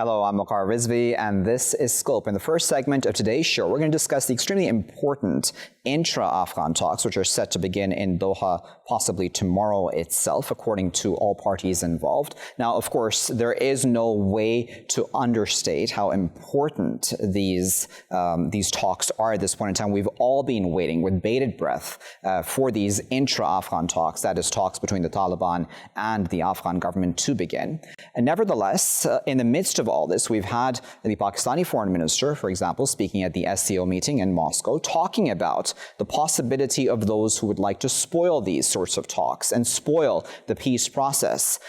Hello, I'm Waqar Rizvi, and this is Scope. In the first segment of today's show, we're going to discuss the extremely important intra-Afghan talks, which are set to begin in Doha possibly tomorrow itself, according to all parties involved. Now, of course, there is no way to understate how important these talks are at this point in time. We've all been waiting with bated breath for these intra-Afghan talks, that is, talks between the Taliban and the Afghan government to begin. And nevertheless, in the midst of all this, we've had the Pakistani foreign minister, for example, speaking at the SCO meeting in Moscow, talking about the possibility of those who would like to spoil these sorts of talks and spoil the peace process,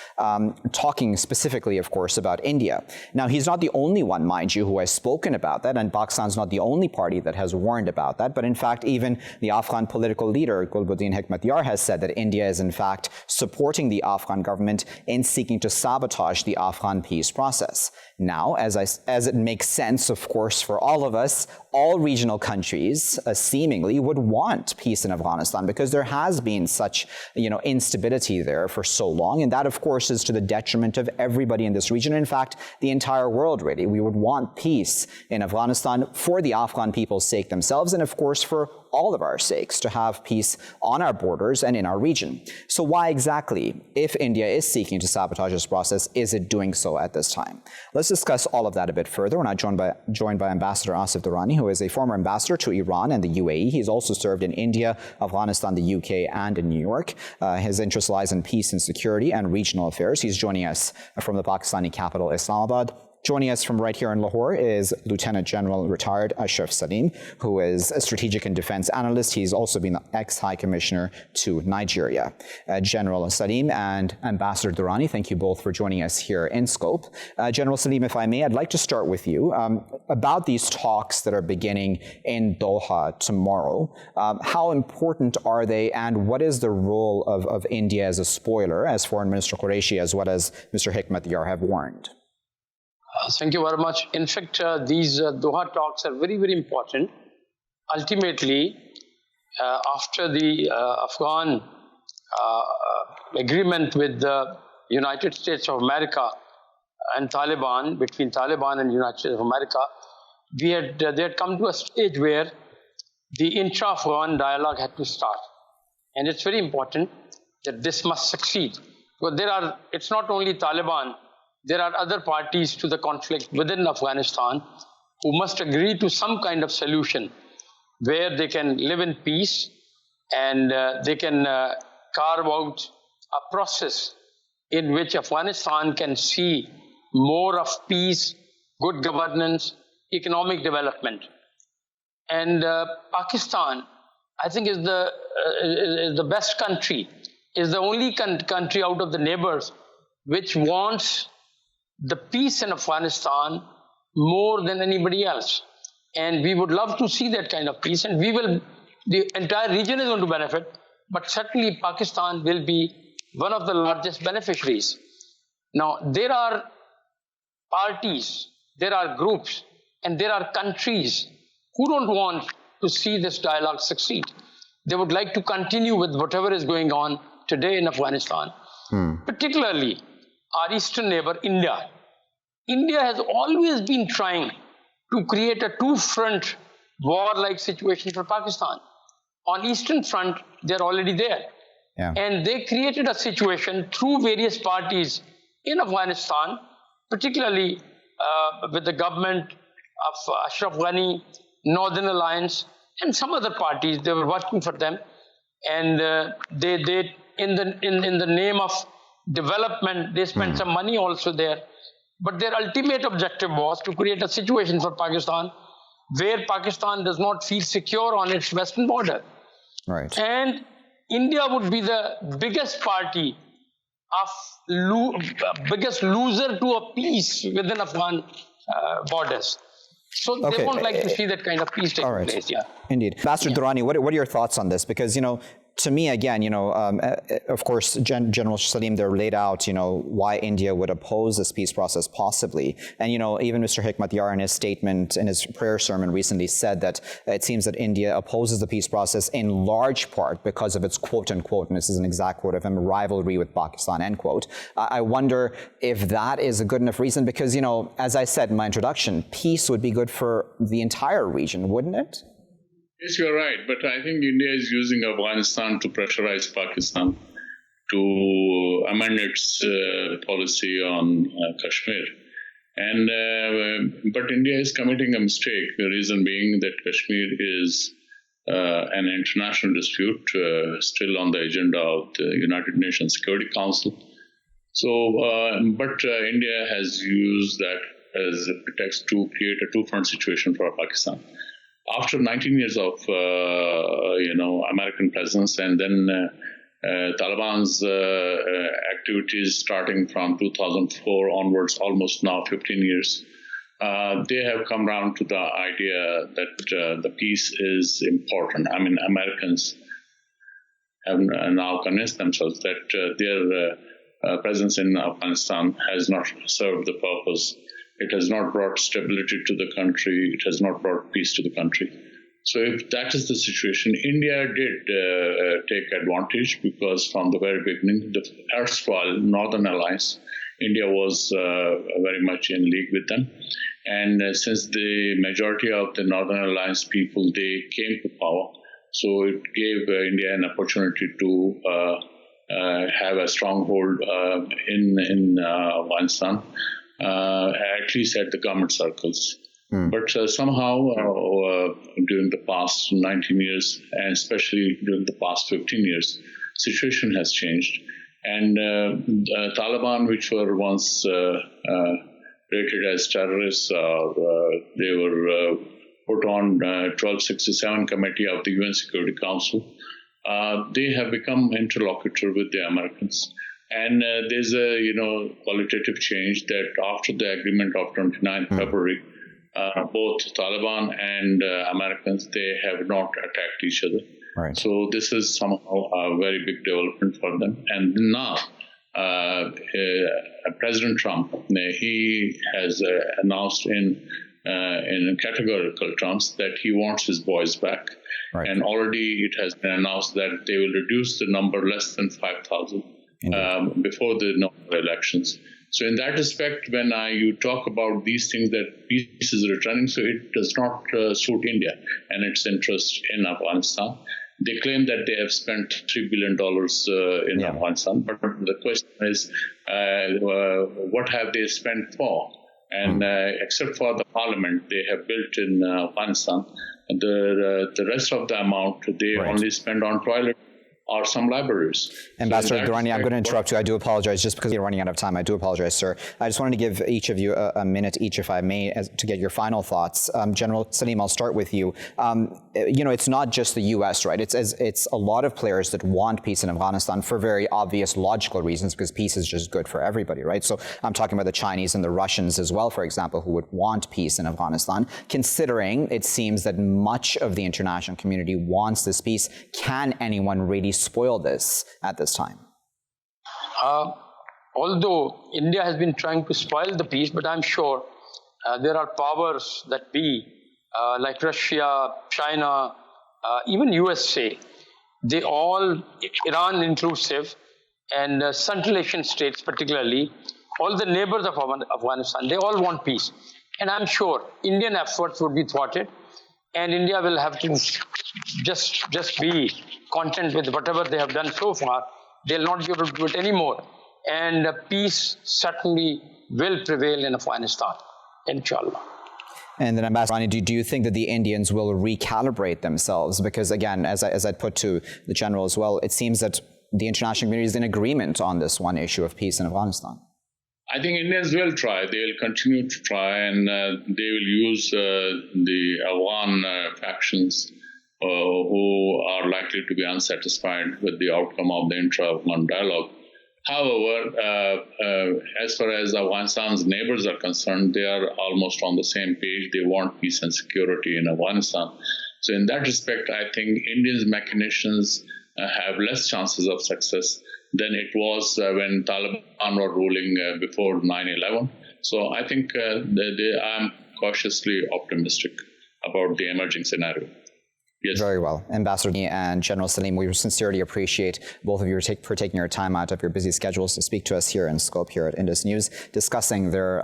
talking specifically, of course, about India. Now, he's not the only one, mind you, who has spoken about that, and Pakistan's not the only party that has warned about that. But in fact, even the Afghan political leader, Gulbuddin Hekmatyar, has said that India is in fact supporting the Afghan government in seeking to sabotage the Afghan peace process. Now, as it makes sense, of course, for all of us, all regional countries seemingly would want peace in Afghanistan because there has been such, instability there for so long. And that, of course, is to the detriment of everybody in this region. In fact, the entire world, really. We would want peace in Afghanistan for the Afghan people's sake themselves and, of course, for all of our sakes, to have peace on our borders and in our region. So why exactly, if India is seeking to sabotage this process, is it doing so at this time? Let's discuss all of that a bit further. We're now joined by Ambassador Asif Durrani, who is a former ambassador to Iran and the UAE. He's also served in India, Afghanistan, the UK, and in New York. His interest lies in peace and security and regional affairs. He's joining us from the Pakistani capital, Islamabad. Joining us from right here in Lahore is Lieutenant General retired Ashraf Saleem, who is a strategic and defense analyst. He's also been the ex-High Commissioner to Nigeria. General Saleem and Ambassador Durrani, thank you both for joining us here in Scope. General Saleem, if I may, I'd like to start with you about these talks that are beginning in Doha tomorrow. How important are they, and what is the role of India as a spoiler, as Foreign Minister Qureshi as well as Mr. Hekmatyar have warned? Thank you very much. In fact, these Doha talks are very, very important. Ultimately, after the Afghan agreement with the United States of America and Taliban, between Taliban and United States of America, they had come to a stage where the intra-Afghan dialogue had to start. And it's very important that this must succeed. Because it's not only Taliban, there are other parties to the conflict within Afghanistan who must agree to some kind of solution where they can live in peace and they can carve out a process in which Afghanistan can see more of peace, good governance, economic development. And Pakistan, I think, is the best country, is the only country out of the neighbors which wants the peace in Afghanistan more than anybody else. And we would love to see that kind of peace, and the entire region is going to benefit, but certainly Pakistan will be one of the largest beneficiaries. Now, there are parties, there are groups, and there are countries who don't want to see this dialogue succeed. They would like to continue with whatever is going on today in Afghanistan, particularly our eastern neighbor, India. India has always been trying to create a two-front war-like situation for Pakistan. On eastern front, they're already there. Yeah. And they created a situation through various parties in Afghanistan, particularly with the government of Ashraf Ghani, Northern Alliance, and some other parties. They were working for them. And they in the name of development, they spent some money also there. But their ultimate objective was to create a situation for Pakistan where Pakistan does not feel secure on its western border. Right. And India would be the biggest party biggest loser to a peace within Afghan borders. So they won't like to see that kind of peace taking place. Yeah. Indeed. Ambassador Durrani, what are your thoughts on this? Because, to me, again, of course, General Saleem there laid out, why India would oppose this peace process possibly. And, even Mr. Hikmatyar in his statement, in his prayer sermon recently said that it seems that India opposes the peace process in large part because of its quote unquote, and this is an exact quote of him, rivalry with Pakistan, end quote. I wonder if that is a good enough reason because, as I said in my introduction, peace would be good for the entire region, wouldn't it? Yes, you're right. But I think India is using Afghanistan to pressurize Pakistan to amend its policy on Kashmir. But India is committing a mistake, the reason being that Kashmir is an international dispute, still on the agenda of the United Nations Security Council. But India has used that as a pretext to create a two-front situation for Pakistan. After 19 years of, American presence and then Taliban's activities starting from 2004 onwards, almost now 15 years, they have come around to the idea that the peace is important. I mean, Americans have now convinced themselves that their presence in Afghanistan has not served the purpose. It has not brought stability to the country. It has not brought peace to the country. So if that is the situation, India did take advantage because from the very beginning, the erstwhile Northern Alliance, India was very much in league with them. And since the majority of the Northern Alliance people, they came to power, so it gave India an opportunity to have a stronghold in Afghanistan. At least at the government circles. But somehow during the past 19 years, and especially during the past 15 years, situation has changed. And Taliban, which were once rated as terrorists, they were put on 1267 committee of the UN Security Council. They have become interlocutor with the Americans. And there's a qualitative change that after the agreement of 29 February, both Taliban and Americans, they have not attacked each other. Right. So this is somehow a very big development for them. And now President Trump, he has announced in categorical terms that he wants his boys back. Right. And already it has been announced that they will reduce the number less than 5,000. Before the November elections. So in that respect, when you talk about these things that peace is returning, so it does not suit India and its interest in Afghanistan. They claim that they have spent $3 billion in Afghanistan, but the question is, what have they spent for? And except for the parliament they have built in Afghanistan, the rest of the amount they only spend on toilets or some libraries. Ambassador Durrani, I'm going to interrupt you. I do apologize, just because you're running out of time. I do apologize, sir. I just wanted to give each of you a minute each, if I may, to get your final thoughts. General Saleem, I'll start with you. It's not just the U.S., right? It's a lot of players that want peace in Afghanistan for very obvious logical reasons, because peace is just good for everybody, right? So I'm talking about the Chinese and the Russians as well, for example, who would want peace in Afghanistan. Considering it seems that much of the international community wants this peace, can anyone really spoil this at this time? Although India has been trying to spoil the peace, but I'm sure there are powers that be, like Russia, China, even USA, they all, Iran inclusive, and Central Asian states particularly, all the neighbors of Afghanistan, they all want peace. And I'm sure Indian efforts would be thwarted, and India will have to just be content with whatever they have done so far. They'll not be able to do it anymore. And peace certainly will prevail in Afghanistan, inshallah. And then, Ambassador Durrani, do you think that the Indians will recalibrate themselves? Because again, as I put to the General as well, it seems that the international community is in agreement on this one issue of peace in Afghanistan. I think Indians will try. They will continue to try, and they will use the Afghan factions who are likely to be unsatisfied with the outcome of the intra-Afghan dialogue. However, as far as Afghanistan's neighbors are concerned, they are almost on the same page. They want peace and security in Afghanistan. So in that respect, I think India's machinations have less chances of success than it was when Taliban were ruling before 9/11. So I think I'm cautiously optimistic about the emerging scenario. Yes. Very well. Ambassador and General Saleem, we sincerely appreciate both of you for taking your time out of your busy schedules to speak to us here in Scope here at Indus News, discussing their,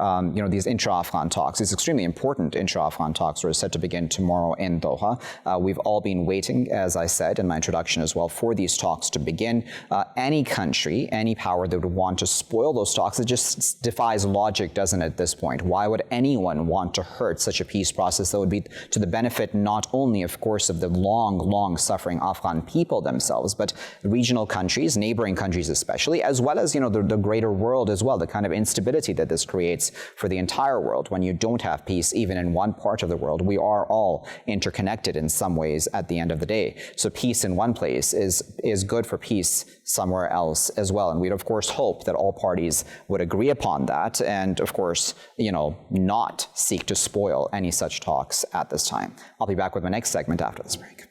these intra-Afghan talks. These extremely important intra-Afghan talks are set to begin tomorrow in Doha. We've all been waiting, as I said in my introduction as well, for these talks to begin. Any country, any power that would want to spoil those talks, it just defies logic, doesn't it, at this point? Why would anyone want to hurt such a peace process that would be to the benefit not only, of course, of the long suffering Afghan people themselves, but regional countries, neighboring countries especially, as well as, the greater world as well, the kind of instability that this creates for the entire world when you don't have peace even in one part of the world. We are all interconnected in some ways at the end of the day. So peace in one place is good for peace somewhere else as well. And we'd, of course, hope that all parties would agree upon that and, of course, not seek to spoil any such talks at this time. I'll be back with my next segment after this break.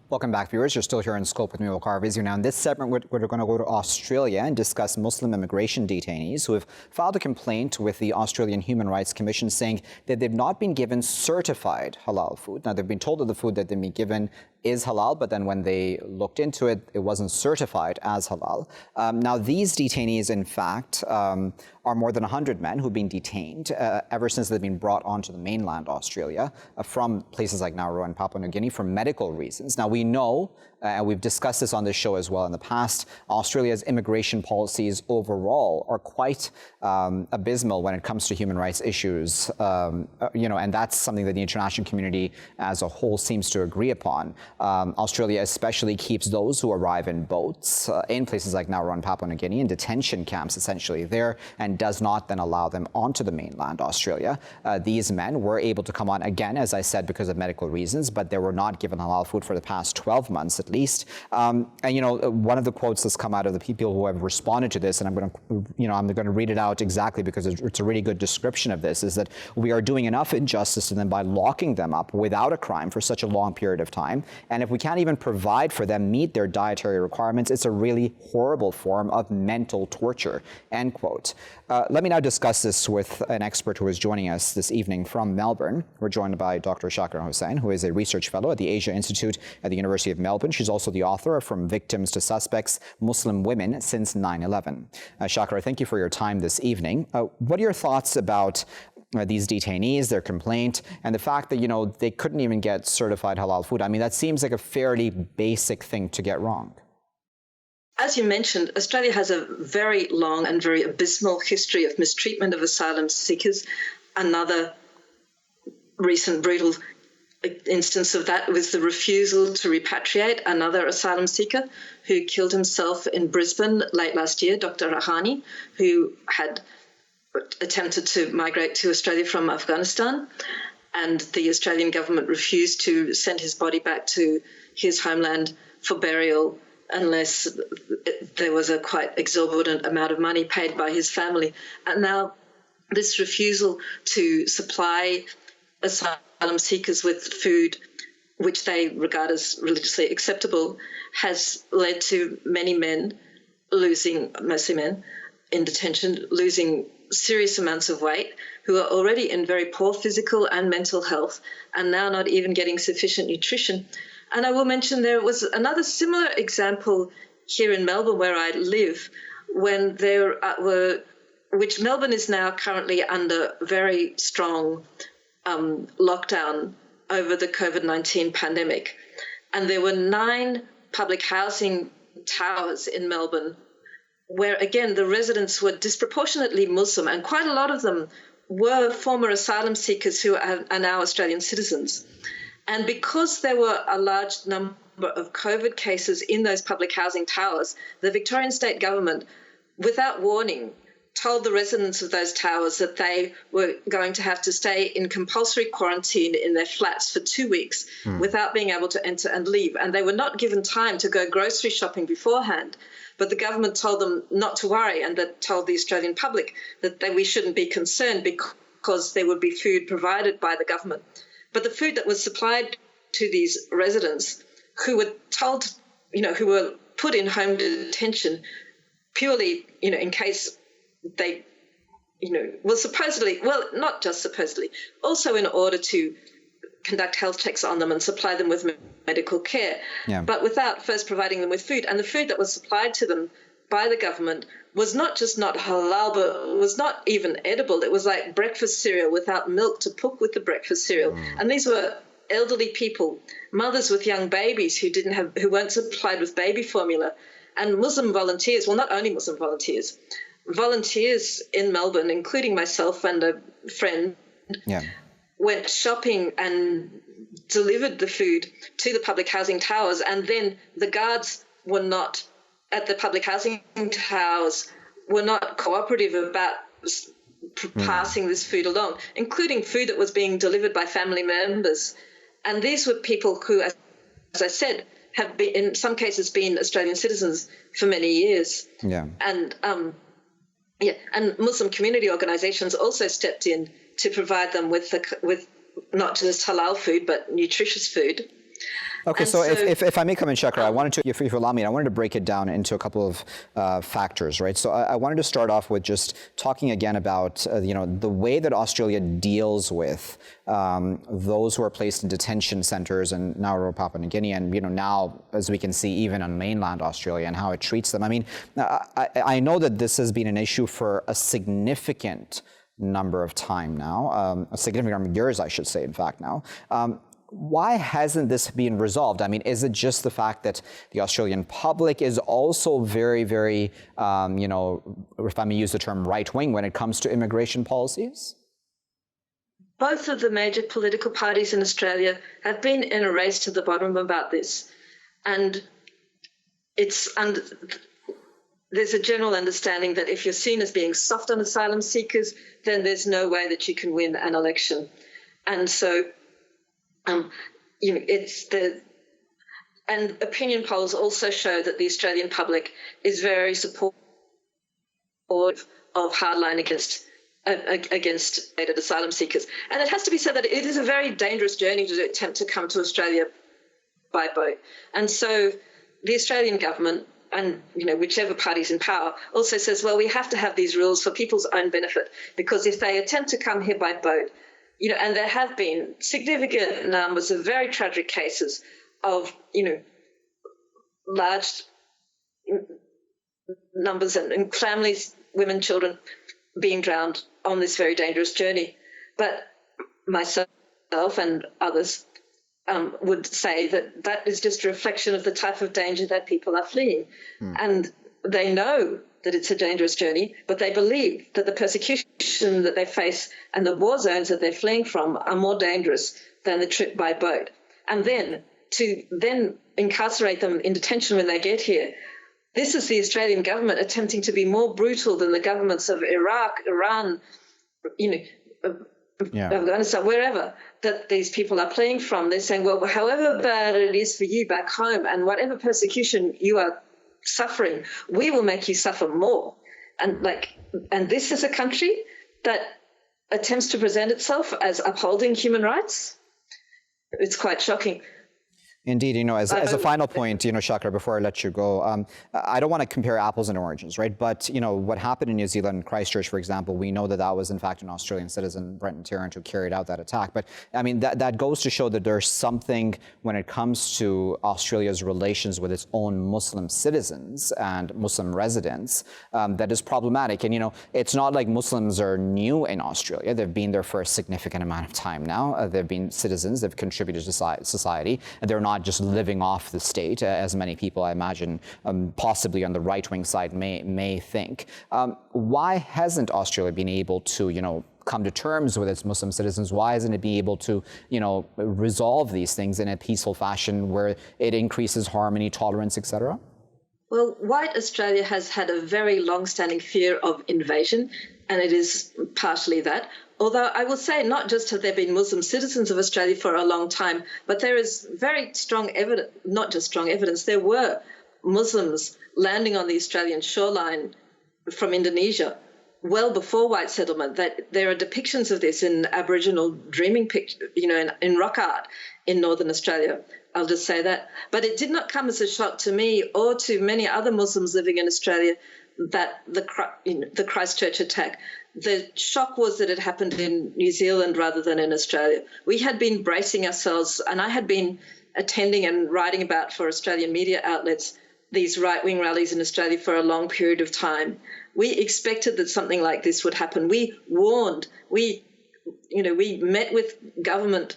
Welcome back, viewers. You're still here in Scope with me, Waqar Rizvi. Now, in this segment, we're going to go to Australia and discuss Muslim immigration detainees who have filed a complaint with the Australian Human Rights Commission saying that they've not been given certified halal food. Now, they've been told that the food that they've been given is halal, but then when they looked into it, it wasn't certified as halal. Now, these detainees, in fact, are more than 100 men who've been detained ever since they've been brought onto the mainland Australia from places like Nauru and Papua New Guinea for medical reasons. Now, we know, and we've discussed this on this show as well in the past, Australia's immigration policies overall are quite abysmal when it comes to human rights issues, and that's something that the international community as a whole seems to agree upon. Australia especially keeps those who arrive in boats in places like Nauru and Papua New Guinea in detention camps essentially there, and does not then allow them onto the mainland Australia. These men were able to come on again, as I said, because of medical reasons, but they were not given halal food for the past 12 months at least. One of the quotes that's come out of the people who have responded to this, and I'm going to read it out exactly because it's a really good description of this, is that we are doing enough injustice to them by locking them up without a crime for such a long period of time. And if we can't even provide for them, meet their dietary requirements, it's a really horrible form of mental torture, end quote. Let me now discuss this with an expert who is joining us this evening from Melbourne. We're joined by Dr. Shakira Hussein, who is a research fellow at the Asia Institute at the University of Melbourne. She's also the author of From Victims to Suspects, Muslim Women Since 9/11. Shakira, thank you for your time this evening. What are your thoughts about these detainees, their complaint, and the fact that, they couldn't even get certified halal food? I mean, that seems like a fairly basic thing to get wrong. As you mentioned, Australia has a very long and very abysmal history of mistreatment of asylum seekers. Another recent brutal instance of that was the refusal to repatriate another asylum seeker who killed himself in Brisbane late last year, Dr. Rahani, who had attempted to migrate to Australia from Afghanistan, and the Australian government refused to send his body back to his homeland for burial unless there was a quite exorbitant amount of money paid by his family. And now this refusal to supply asylum seekers with food, which they regard as religiously acceptable, has led to many men losing, mostly men in detention, losing serious amounts of weight, who are already in very poor physical and mental health, and now not even getting sufficient nutrition. And I will mention there was another similar example here in Melbourne where I live, when there which Melbourne is now currently under very strong lockdown over the COVID-19 pandemic. And there were 9 public housing towers in Melbourne where, again, the residents were disproportionately Muslim, and quite a lot of them were former asylum seekers who are now Australian citizens. And because there were a large number of COVID cases in those public housing towers, the Victorian state government, without warning, told the residents of those towers that they were going to have to stay in compulsory quarantine in their flats for 2 weeks without being able to enter and leave. And they were not given time to go grocery shopping beforehand. But the government told them not to worry, and that told the Australian public that we shouldn't be concerned because there would be food provided by the government. But the food that was supplied to these residents who were told, who were put in home detention purely, in case they, not just supposedly, also in order to conduct health checks on them and supply them with medical care, but without first providing them with food. And the food that was supplied to them by the government was not just not halal, but was not even edible. It was like breakfast cereal without milk to cook with the breakfast cereal. And these were elderly people, mothers with young babies who weren't supplied with baby formula, and Muslim volunteers. Well, not only Muslim volunteers in Melbourne, including myself and a friend, went shopping and delivered the food to the public housing towers, and then the guards were not at the public housing towers were not cooperative about passing this food along, including food that was being delivered by family members. And these were people who, as I said, have been, in some cases, been Australian citizens for many years. And Muslim community organisations also stepped in to provide them with not just halal food but nutritious food. Okay, so if I may come in, Shakira, I wanted to, if you allow me, I wanted to break it down into a couple of factors, right? So I wanted to start off with just talking again about, the way that Australia deals with those who are placed in detention centres in Nauru, Papua New Guinea, and, now, as we can see, even on mainland Australia, and how it treats them. I mean, I know that this has been an issue for a significant number of time now, a significant number of years, I should say, in fact, now. Why hasn't this been resolved? I mean, is it just the fact that the Australian public is also very, very, if I may use the term right-wing when it comes to immigration policies? Both of the major political parties in Australia have been in a race to the bottom about this. And there's a general understanding that if you're seen as being soft on asylum seekers, then there's no way that you can win an election. And so and opinion polls also show that the Australian public is very supportive of hardline against asylum seekers. And it has to be said that it is a very dangerous journey to attempt to come to Australia by boat. And so the Australian government and, whichever party's in power also says, well, we have to have these rules for people's own benefit, because if they attempt to come here by boat, and there have been significant numbers of very tragic cases of, large numbers and families, women, children being drowned on this very dangerous journey. But myself and others would say that that is just a reflection of the type of danger that people are fleeing. And they know that it's a dangerous journey, but they believe that the persecution that they face and the war zones that they're fleeing from are more dangerous than the trip by boat. And then to incarcerate them in detention when they get here, this is the Australian government attempting to be more brutal than the governments of Iraq, Iran, Afghanistan, wherever that these people are fleeing from. They're saying, well, however bad it is for you back home and whatever persecution you are suffering, we will make you suffer more. And this is a country that attempts to present itself as upholding human rights. It's quite shocking. Indeed, as a final point, Shakira, before I let you go, I don't want to compare apples and oranges, right? But, what happened in New Zealand, Christchurch, for example, we know that that was, in fact, an Australian citizen, Brenton Tarrant, who carried out that attack. But, I mean, that goes to show that there's something when it comes to Australia's relations with its own Muslim citizens and Muslim residents that is problematic. And, it's not like Muslims are new in Australia. They've been there for a significant amount of time now. They've been citizens. They've contributed to society. And they're not just living off the state, as many people, I imagine, possibly on the right-wing side may think. Why hasn't Australia been able to, come to terms with its Muslim citizens? Why hasn't it been able to, resolve these things in a peaceful fashion where it increases harmony, tolerance, etc.? Well, white Australia has had a very long-standing fear of invasion, and it is partially that. Although I will say not just have there been Muslim citizens of Australia for a long time, but there is very strong evidence, not just strong evidence, there were Muslims landing on the Australian shoreline from Indonesia well before white settlement. That there are depictions of this in Aboriginal dreaming pictures, in rock art in Northern Australia. I'll just say that. But it did not come as a shock to me or to many other Muslims living in Australia that the Christchurch attack. The shock was that it happened in New Zealand rather than in Australia. We had been bracing ourselves, and I had been attending and writing about for Australian media outlets these right-wing rallies in Australia for a long period of time. We expected that something like this would happen. We warned. We met with government.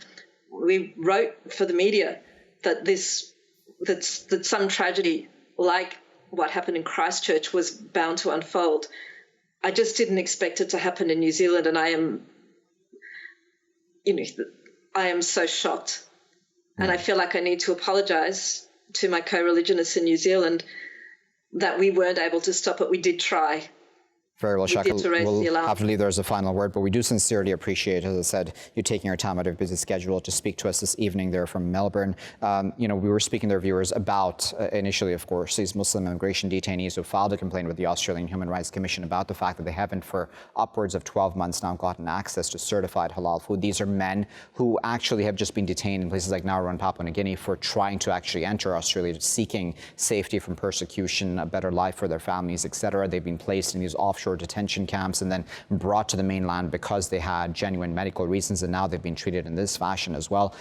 We wrote for the media that that some tragedy like what happened in Christchurch was bound to unfold. I just didn't expect it to happen in New Zealand, and I am so shocked. And I feel like I need to apologise to my co-religionists in New Zealand that we weren't able to stop it. We did try. Very well, Shakira. We'll have to leave there as a final word, but we do sincerely appreciate, as I said, you taking your time out of your busy schedule to speak to us this evening there from Melbourne. We were speaking to our viewers about, initially, of course, these Muslim immigration detainees who filed a complaint with the Australian Human Rights Commission about the fact that they haven't, for upwards of 12 months now, gotten access to certified halal food. These are men who actually have just been detained in places like Nauru and Papua New Guinea for trying to actually enter Australia, seeking safety from persecution, a better life for their families, etc. They've been placed in these offshore detention camps and then brought to the mainland because they had genuine medical reasons, and now they've been treated in this fashion as well.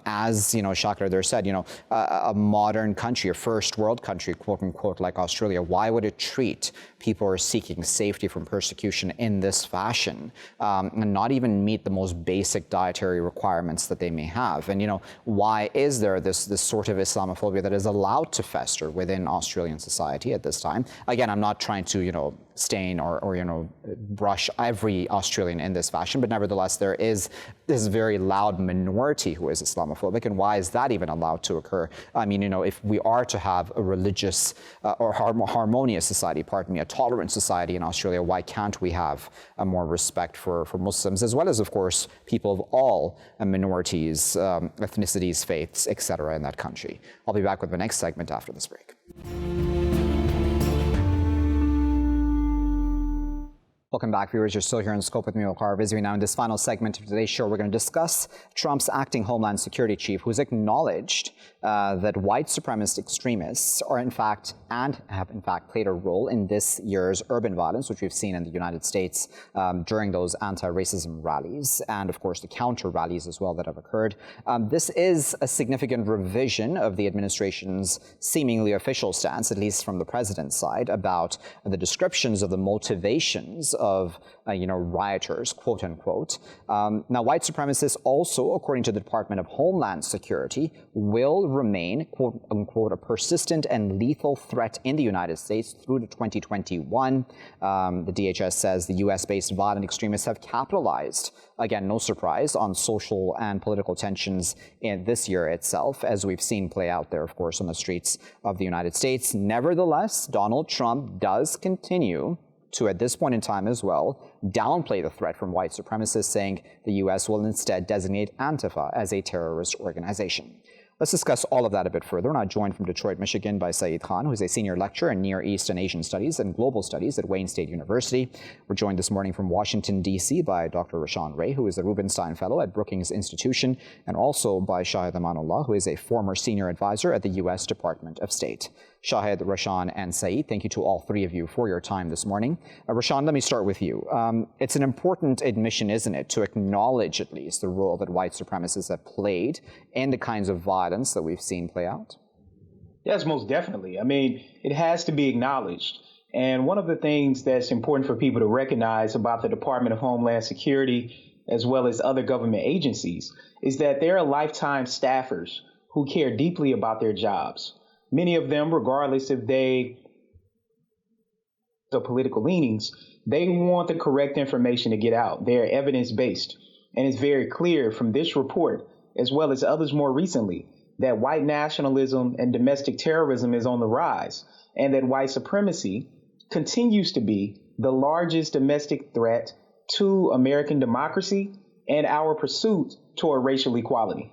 As Shakira there said, a modern country, a first world country, quote unquote, like Australia, why would it treat people who are seeking safety from persecution in this fashion and not even meet the most basic dietary requirements that they may have? And why is there this sort of Islamophobia that is allowed to fester within Australian society at this time? Again, I'm not trying to stain or brush every Australian in this fashion, but nevertheless, there is this very loud minority who is Islamophobic, and why is that even allowed to occur? I mean, if we are to have a religious or harmonious society, a tolerant society in Australia, why can't we have more respect for Muslims, as well as, of course, people of all minorities, ethnicities, faiths, etc. in that country? I'll be back with the next segment after this break. Welcome back, viewers. You're still here in Scope with me, Waqar Rizvi. Now, in this final segment of today's show, we're going to discuss Trump's acting Homeland Security chief, who's acknowledged that white supremacist extremists are have in fact played a role in this year's urban violence, which we've seen in the United States during those anti-racism rallies, and of course the counter rallies as well that have occurred. This is a significant revision of the administration's seemingly official stance, at least from the president's side, about the descriptions of the motivations of rioters, quote unquote. Now, white supremacists also, according to the Department of Homeland Security, will remain, quote unquote, a persistent and lethal threat in the United States through to 2021. The DHS says the US-based violent extremists have capitalized, again, no surprise, on social and political tensions in this year itself, as we've seen play out there, of course, on the streets of the United States. Nevertheless, Donald Trump does continue to, at this point in time as well, downplay the threat from white supremacists, saying the U.S. will instead designate Antifa as a terrorist organization. Let's discuss all of that a bit further. And I'm joined from Detroit, Michigan by Saeed Khan, who's a senior lecturer in Near East and Asian Studies and Global Studies at Wayne State University. We're joined this morning from Washington, D.C. by Dr. Rashawn, who is a Rubenstein Fellow at Brookings Institution, and also by Shahed Amanullah, who is a former senior advisor at the U.S. Department of State. Shahed, Rashawn, and Saeed, thank you to all three of you for your time this morning. Rashawn, let me start with you. It's an important admission, isn't it, to acknowledge at least the role that white supremacists have played in the kinds of violence that we've seen play out? Yes, most definitely. I mean, it has to be acknowledged. And one of the things that's important for people to recognize about the Department of Homeland Security, as well as other government agencies, is that there are lifetime staffers who care deeply about their jobs. Many of them, regardless if they have political leanings, they want the correct information to get out. They're evidence-based. And it's very clear from this report, as well as others more recently, that white nationalism and domestic terrorism is on the rise, and that white supremacy continues to be the largest domestic threat to American democracy and our pursuit toward racial equality.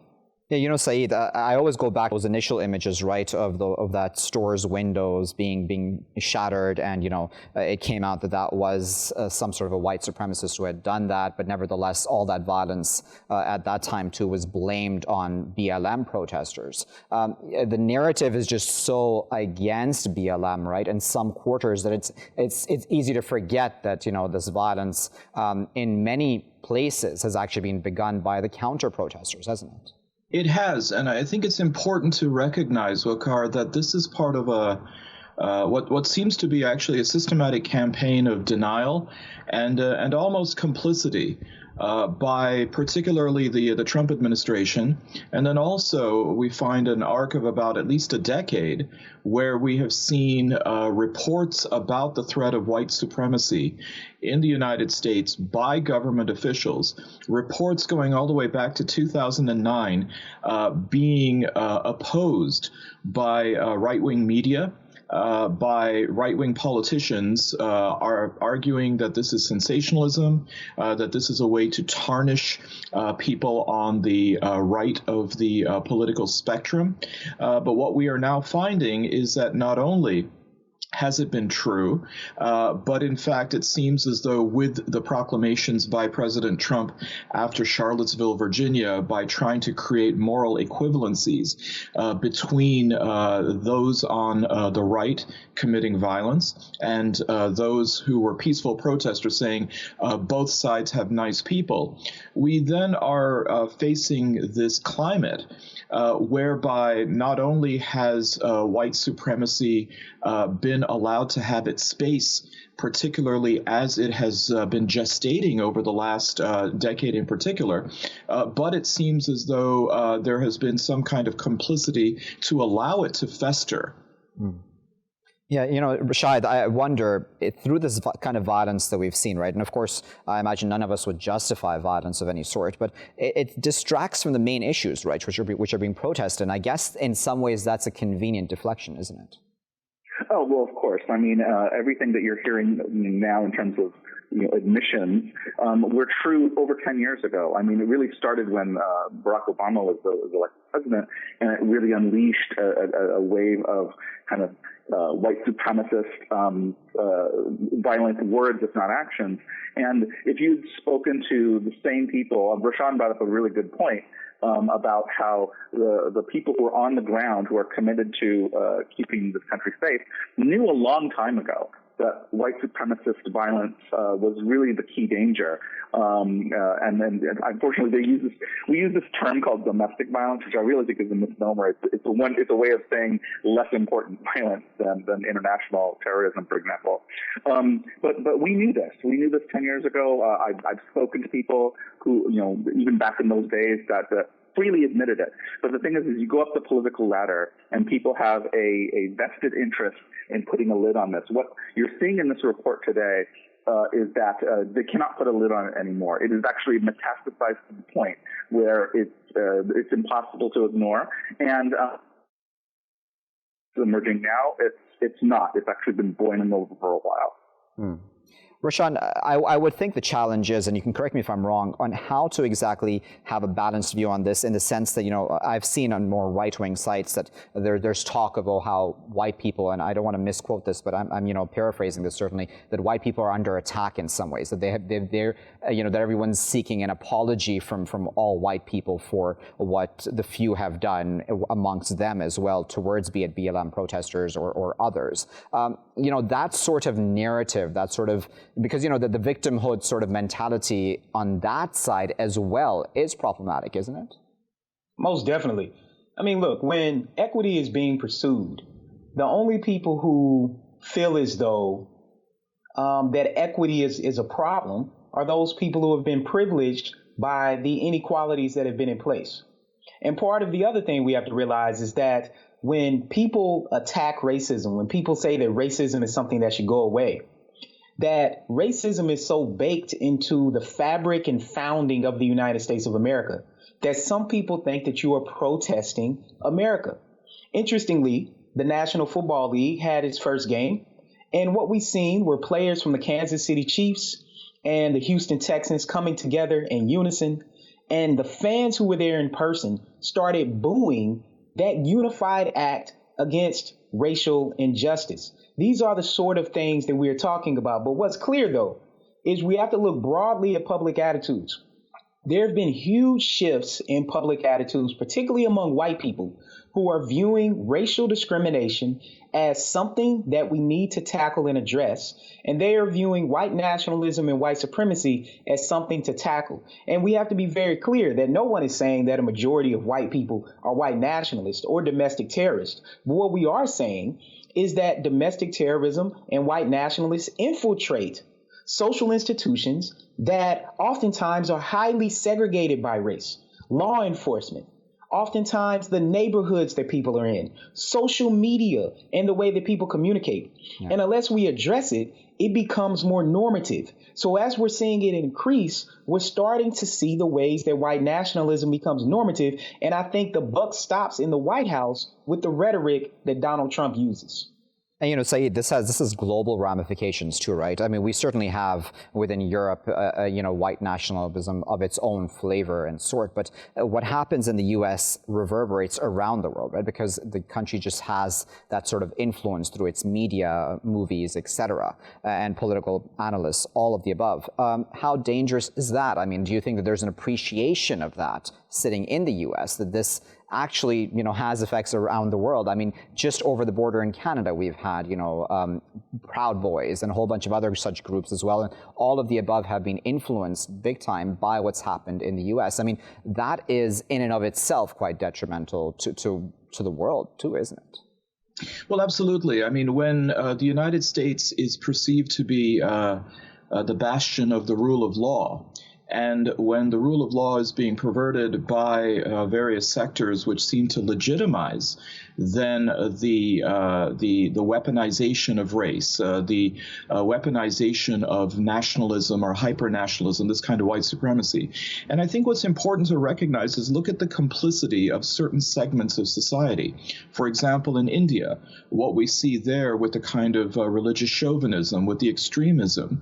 Yeah, Saeed, I always go back to those initial images, right, of that store's windows being shattered, and it came out that was some sort of a white supremacist who had done that, but nevertheless, all that violence at that time too was blamed on BLM protesters. The narrative is just so against BLM, right, in some quarters that it's easy to forget that this violence in many places has actually been begun by the counter protesters, hasn't it? It has, and I think it's important to recognize, Waqar, that this is part of what seems to be actually a systematic campaign of denial and almost complicity by particularly the Trump administration. And then also we find an arc of about at least a decade where we have seen reports about the threat of white supremacy in the United States by government officials, reports going all the way back to 2009 being opposed by right-wing media, by right-wing politicians are arguing that this is sensationalism, that this is a way to tarnish people on the right of the political spectrum. But what we are now finding is that not only has it been true, but in fact, it seems as though with the proclamations by President Trump after Charlottesville, Virginia, by trying to create moral equivalencies between those on the right committing violence and those who were peaceful protesters saying both sides have nice people, we then are facing this climate whereby not only has white supremacy been allowed to have its space, particularly as it has been gestating over the last decade in particular, but it seems as though there has been some kind of complicity to allow it to fester. Mm. Yeah, Shahed, I wonder, through this kind of violence that we've seen, right, and of course, I imagine none of us would justify violence of any sort, but it distracts from the main issues, right, which are being protested, and I guess in some ways that's a convenient deflection, isn't it? Oh, well, of course. I mean, everything that you're hearing now in terms of admissions were true over 10 years ago. I mean, it really started when Barack Obama was elected president, and it really unleashed a wave of kind of white supremacist violent words, if not actions. And if you'd spoken to the same people, Rashawn brought up a really good point about how the people who are on the ground, who are committed to keeping this country safe, knew a long time ago that white supremacist violence was really the key danger. And then unfortunately we use this term called domestic violence, which I really think is a misnomer. It's a way of saying less important violence than international terrorism, for example. But we knew this. We knew this 10 years ago. I've spoken to people who, even back in those days that freely admitted it. But the thing is you go up the political ladder and people have a vested interest in putting a lid on this. What you're seeing in this report today is that they cannot put a lid on it anymore. It is actually metastasized to the point where it's impossible to ignore. And emerging now, it's not. It's actually been boiling over for a while. Hmm. Rashawn, I would think the challenge is, and you can correct me if I'm wrong, on how to exactly have a balanced view on this, in the sense that, I've seen on more right-wing sites that there's talk of how white people, and I don't want to misquote this, but I'm paraphrasing this certainly, that white people are under attack in some ways, that that everyone's seeking an apology from all white people for what the few have done amongst them as well towards, be it BLM protesters or others. That sort of narrative, that sort of, because, the victimhood sort of mentality on that side as well is problematic, isn't it? Most definitely. I mean, look, when equity is being pursued, the only people who feel as though that equity is a problem are those people who have been privileged by the inequalities that have been in place. And part of the other thing we have to realize is that when people attack racism, when people say that racism is something that should go away, that racism is so baked into the fabric and founding of the United States of America that some people think that you are protesting America. Interestingly, the National Football League had its first game, and what we've seen were players from the Kansas City Chiefs and the Houston Texans coming together in unison and the fans who were there in person started booing that unified act against racial injustice. These are the sort of things that we're talking about. But what's clear, though, is we have to look broadly at public attitudes. There have been huge shifts in public attitudes, particularly among white people, who are viewing racial discrimination as something that we need to tackle and address. And they are viewing white nationalism and white supremacy as something to tackle. And we have to be very clear that no one is saying that a majority of white people are white nationalists or domestic terrorists. But what we are saying is that domestic terrorism and white nationalists infiltrate social institutions that oftentimes are highly segregated by race, law enforcement, oftentimes the neighborhoods that people are in, social media, and the way that people communicate. Yeah. And unless we address it, it becomes more normative. So as we're seeing it increase, we're starting to see the ways that white nationalism becomes normative. And I think the buck stops in the White House with the rhetoric that Donald Trump uses. And, Saeed, this has global ramifications too, right? I mean, we certainly have within Europe, white nationalism of its own flavor and sort. But what happens in the U.S. reverberates around the world, right? Because the country just has that sort of influence through its media, movies, etc., and political analysts, all of the above. How dangerous is that? I mean, do you think that there's an appreciation of that sitting in the U.S., that this actually, has effects around the world? I mean, just over the border in Canada, we've had, Proud Boys and a whole bunch of other such groups as well. And all of the above have been influenced big time by what's happened in the U.S. I mean, that is in and of itself quite detrimental to the world too, isn't it? Well, absolutely. I mean, when the United States is perceived to be the bastion of the rule of law, and when the rule of law is being perverted by various sectors which seem to legitimize then the weaponization of race, the weaponization of nationalism or hyper-nationalism, this kind of white supremacy. And I think what's important to recognize is look at the complicity of certain segments of society. For example, in India, what we see there with the kind of religious chauvinism, with the extremism,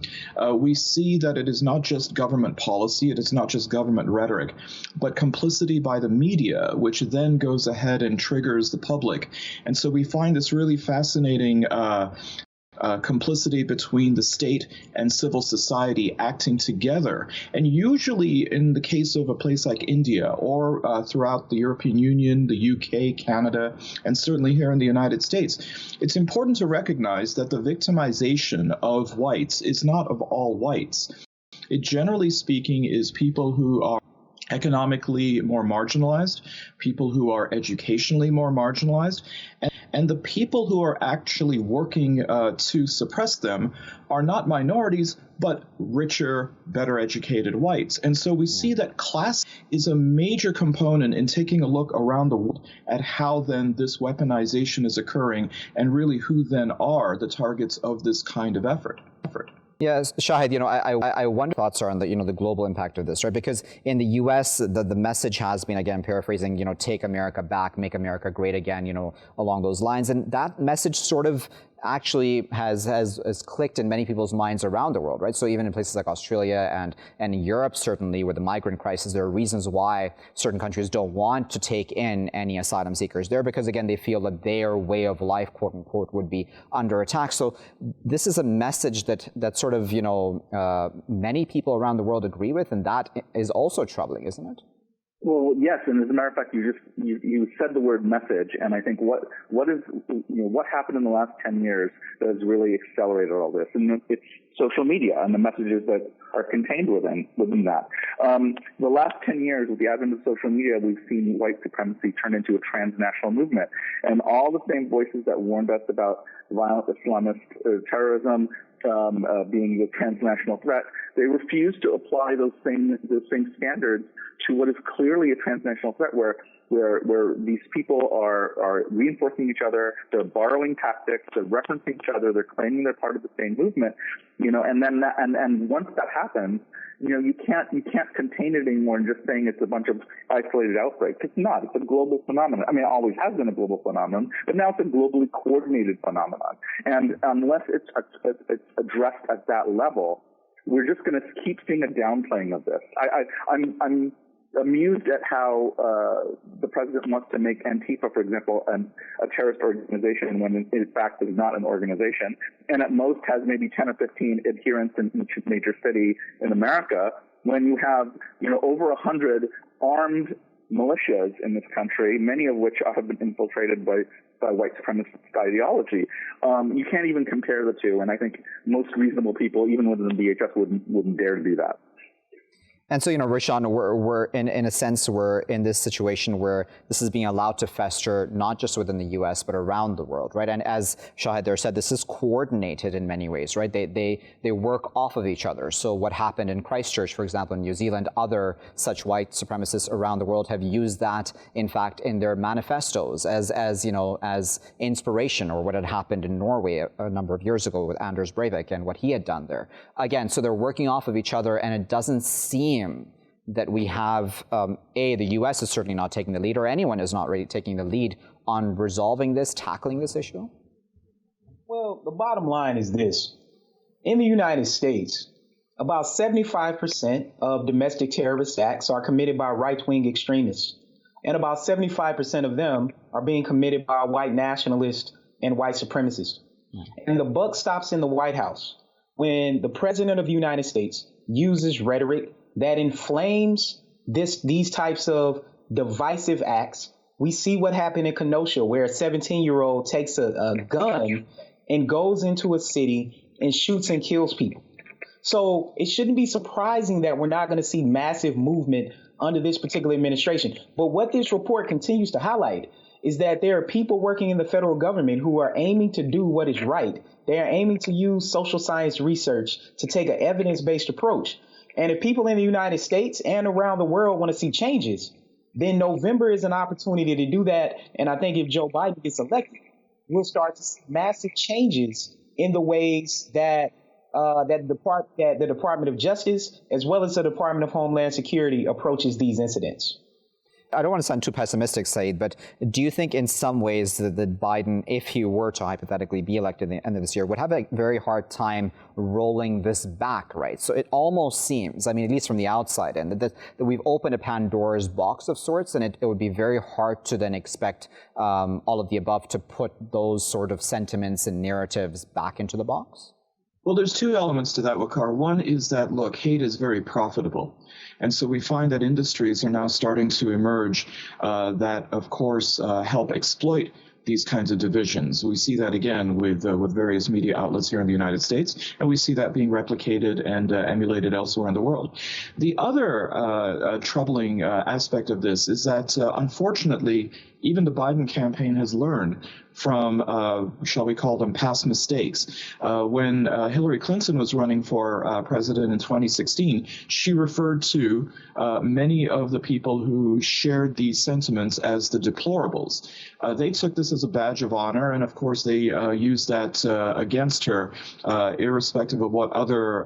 we see that it is not just government policy, it is not just government rhetoric, but complicity by the media, which then goes ahead and triggers the public. And so we find this really fascinating complicity between the state and civil society acting together. And usually in the case of a place like India or throughout the European Union, the UK, Canada, and certainly here in the United States, it's important to recognize that the victimization of whites is not of all whites. It, generally speaking, is people who are economically more marginalized, people who are educationally more marginalized, and the people who are actually working to suppress them are not minorities, but richer, better educated whites. And so we see that class is a major component in taking a look around the world at how then this weaponization is occurring and really who then are the targets of this kind of effort. Yes, Shahed, I wonder thoughts are on the global impact of this, right? Because in the U.S., the message has been, again, paraphrasing, take America back, make America great again, along those lines. And that message sort of actually has clicked in many people's minds around the world, right? So even in places like Australia and in Europe, certainly, with the migrant crisis, there are reasons why certain countries don't want to take in any asylum seekers there because, again, they feel that their way of life, quote unquote, would be under attack. So this is a message that sort of, many people around the world agree with, and that is also troubling, isn't it? Well, yes, and as a matter of fact, you said the word message, and I think what happened in the last 10 years that has really accelerated all this, and it's social media and the messages that are contained within that. The last 10 years, with the advent of social media, we've seen white supremacy turn into a transnational movement, and all the same voices that warned us about violent Islamist terrorism being a transnational threat, they refuse to apply those same standards to what is clearly a transnational threat, where these people are reinforcing each other, they're borrowing tactics, they're referencing each other, they're claiming they're part of the same movement, and once that happens, you can't contain it anymore and just saying it's a bunch of isolated outbreaks. It's not. It's a global phenomenon. I mean, it always has been a global phenomenon, but now it's a globally coordinated phenomenon. And unless it's addressed at that level, we're just going to keep seeing a downplaying of this. amused at how the president wants to make Antifa, for example, a terrorist organization when in fact it is not an organization, and at most has maybe 10 or 15 adherents in each major city in America. When you have, over 100 armed militias in this country, many of which have been infiltrated by white supremacist ideology, you can't even compare the two. And I think most reasonable people, even within the DHS, wouldn't dare to do that. And so, Rashawn, we're in a sense, we're in this situation where this is being allowed to fester, not just within the U.S., but around the world, right? And as Shahed there said, this is coordinated in many ways, right? They work off of each other. So what happened in Christchurch, for example, in New Zealand, other such white supremacists around the world have used that, in fact, in their manifestos as inspiration, or what had happened in Norway a number of years ago with Anders Breivik and what he had done there. Again, so they're working off of each other, and it doesn't seem that we have, the U.S. is certainly not taking the lead, or anyone is not really taking the lead on resolving this, tackling this issue? Well, the bottom line is this. In the United States, about 75% of domestic terrorist acts are committed by right-wing extremists, and about 75% of them are being committed by white nationalists and white supremacists. And the buck stops in the White House when the President of the United States uses rhetoric that inflames these types of divisive acts. We see what happened in Kenosha, where a 17-year-old takes a gun and goes into a city and shoots and kills people. So it shouldn't be surprising that we're not going to see massive movement under this particular administration. But what this report continues to highlight is that there are people working in the federal government who are aiming to do what is right. They are aiming to use social science research to take an evidence-based approach. And if people in the United States and around the world want to see changes, then November is an opportunity to do that. And I think if Joe Biden gets elected, we'll start to see massive changes in the ways that the Department of Justice, as well as the Department of Homeland Security, approaches these incidents. I don't want to sound too pessimistic, Saeed, but do you think in some ways that Biden, if he were to hypothetically be elected at the end of this year, would have a very hard time rolling this back, right? So it almost seems, at least from the outside end, that we've opened a Pandora's box of sorts, and it would be very hard to then expect all of the above to put those sort of sentiments and narratives back into the box? Well, there's two elements to that, Waqar. One is that, look, hate is very profitable. And so we find that industries are now starting to emerge that, of course, help exploit these kinds of divisions. We see that again with various media outlets here in the United States, and we see that being replicated and emulated elsewhere in the world. The other troubling aspect of this is that, unfortunately, even the Biden campaign has learned from, shall we call them, past mistakes. When Hillary Clinton was running for president in 2016, she referred to many of the people who shared these sentiments as the deplorables. They took this as a badge of honor, and of course they used that against her, irrespective of what other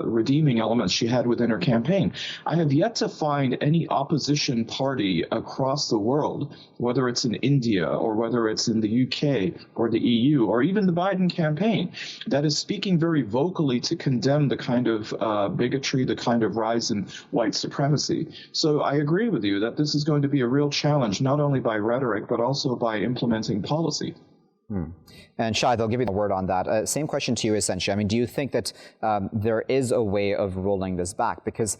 redeeming elements she had within her campaign. I have yet to find any opposition party across the world, whether it's in India or whether it's in the UK or the EU or even the Biden campaign, that is speaking very vocally to condemn the kind of bigotry, the kind of rise in white supremacy. So I agree with you that this is going to be a real challenge, not only by rhetoric, but also by implementing policy. And Shahed, I'll give you the word on that. Same question to you, essentially. Do you think that there is a way of rolling this back? Because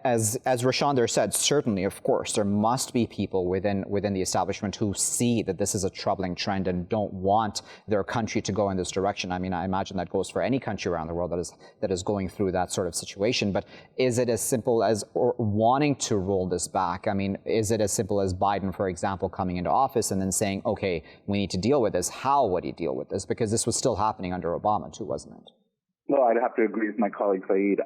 as Rashawn there said, certainly, of course, there must be people within the establishment who see that this is a troubling trend and don't want their country to go in this direction. I imagine that goes for any country around the world that is going through that sort of situation. But is it as simple as wanting to roll this back? Is it as simple as Biden, for example, coming into office and then saying, okay, we need to deal with this? How would he deal with this? Because this was still happening under Obama too, wasn't it? Well, I'd have to agree with my colleague Saeed.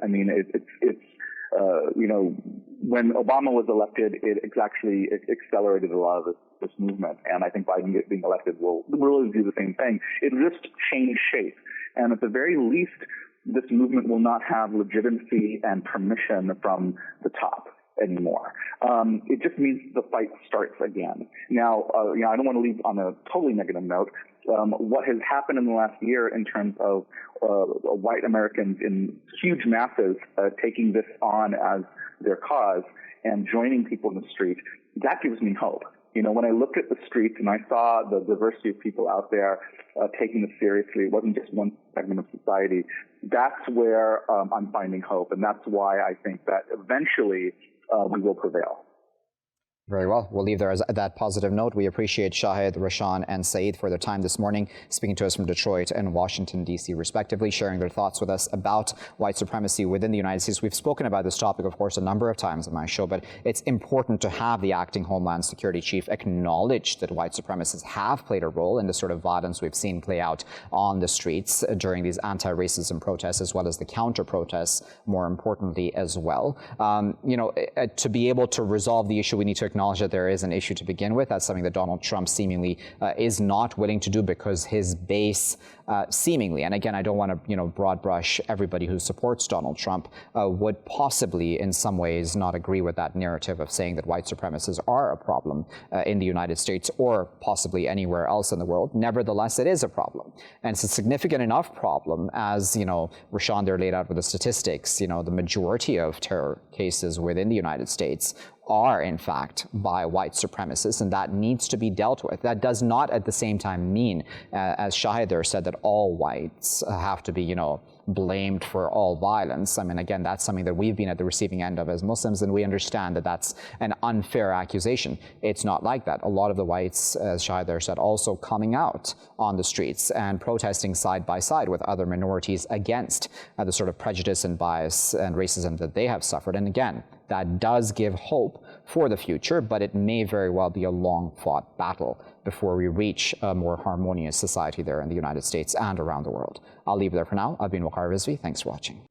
When Obama was elected, it actually accelerated a lot of this movement, and I think Biden being elected will really do the same thing. It just changed shape, and at the very least, this movement will not have legitimacy and permission from the top anymore. It just means the fight starts again. Now, I don't want to leave on a totally negative note. What has happened in the last year in terms of white Americans in huge masses taking this on as their cause and joining people in the street, that gives me hope. When I looked at the streets and I saw the diversity of people out there taking this seriously, it wasn't just one segment of society. That's where I'm finding hope, and that's why I think that eventually we will prevail. Very well. We'll leave there as that positive note. We appreciate Shahed, Rashawn, and Saeed for their time this morning, speaking to us from Detroit and Washington, D.C., respectively, sharing their thoughts with us about white supremacy within the United States. We've spoken about this topic, of course, a number of times on my show, but it's important to have the acting Homeland Security Chief acknowledge that white supremacists have played a role in the sort of violence we've seen play out on the streets during these anti-racism protests, as well as the counter-protests, more importantly, as well. To be able to resolve the issue, we need to acknowledge that there is an issue to begin with. That's something that Donald Trump seemingly is not willing to do, because his base seemingly, and again, I don't want to broad brush everybody who supports Donald Trump, would possibly in some ways not agree with that narrative of saying that white supremacists are a problem in the United States or possibly anywhere else in the world. Nevertheless, it is a problem, and it's a significant enough problem, as Rashawn there laid out with the statistics. The majority of terror cases within the United States are, in fact, by white supremacists, and that needs to be dealt with. That does not at the same time mean, as Shahed there said, that all whites have to be, blamed for all violence. I mean, again, that's something that we've been at the receiving end of as Muslims, and we understand that that's an unfair accusation. It's not like that. A lot of the whites, as Shahed there said, also coming out on the streets and protesting side by side with other minorities against the sort of prejudice and bias and racism that they have suffered. And again, that does give hope for the future, but it may very well be a long-fought battle before we reach a more harmonious society there in the United States and around the world. I'll leave it there for now. I've been Waqar Rizvi. Thanks for watching.